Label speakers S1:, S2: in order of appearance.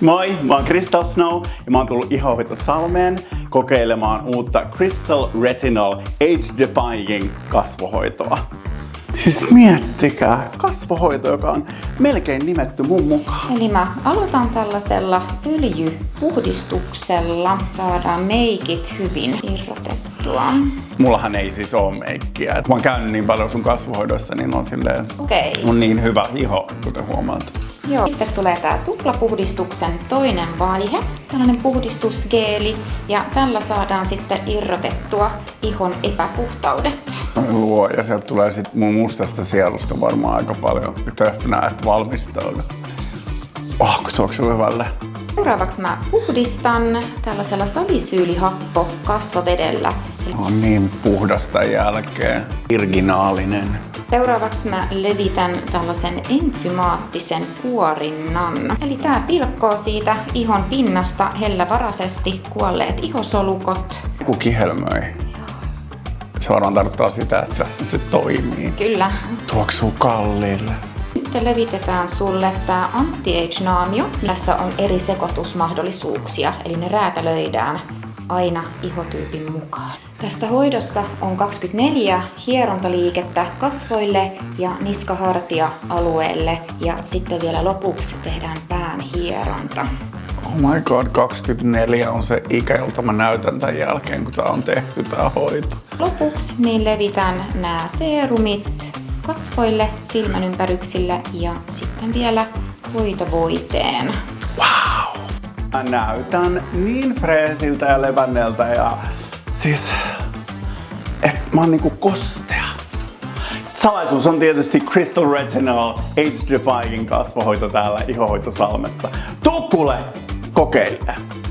S1: Moi, mä oon Crystal Snow ja mä oon tullut Ihohoitosalmeen kokeilemaan uutta Crystal Retinol Age Defying kasvohoitoa. Siis miettikää, kasvohoito, joka on melkein nimetty mun mukaan.
S2: Eli mä aloitan tällaisella öljypuhdistuksella. Saadaan meikit hyvin irrotettua.
S1: Mullahan ei siis oo meikkiä. Kun mä oon käynyt niin paljon sun kasvohoidossa, niin on silleen on niin hyvä iho, kuten huomaat.
S2: Joo. Sitten tulee tää tuplapuhdistuksen toinen vaihe. Tällainen puhdistusgeeli. Ja tällä saadaan sitten irrotettua ihon epäpuhtaudet.
S1: Luo, ja sieltä tulee sit mun mustasta sielusta varmaan aika paljon töhnää, että valmistaudu. Tuoksuu hyvälle.
S2: Seuraavaksi mä puhdistan tällaisella salisyylihappo kasvovedellä.
S1: On niin puhdasta jälkeen. Virginaalinen.
S2: Seuraavaksi mä levitän tällaisen enzymaattisen kuorinnan. Eli tää pilkkoo siitä ihon pinnasta hellävaraisesti kuolleet ihosolukot.
S1: Joku kihelmöi. Se varmaan tarkoittaa sitä, että se toimii.
S2: Kyllä.
S1: Tuoksuu kalliille.
S2: Nyt levitetään sulle tää anti-age-naamio. Tässä on eri sekoitusmahdollisuuksia, eli ne räätälöidään aina ihotyypin mukaan. Tässä hoidossa on 24 hierontaliikettä kasvoille ja niskahartia-alueelle ja sitten vielä lopuksi tehdään pään hieronta.
S1: Oh my god, 24 on se ikä, jolta mä näytän tämän jälkeen, kun tää on tehty tää hoito.
S2: Lopuksi niin levitän nämä seerumit kasvoille, silmänympäryksille ja sitten vielä hoitovoiteen.
S1: Wow! Mä näytän niin freesiltä ja levänneeltä ja siis, että mä oon niinku kostea. Salaisuus on tietysti Crystal Retinol Age Defying kasvohoito täällä Ihohoitosalmessa. Tuu kuule kokeilemaan!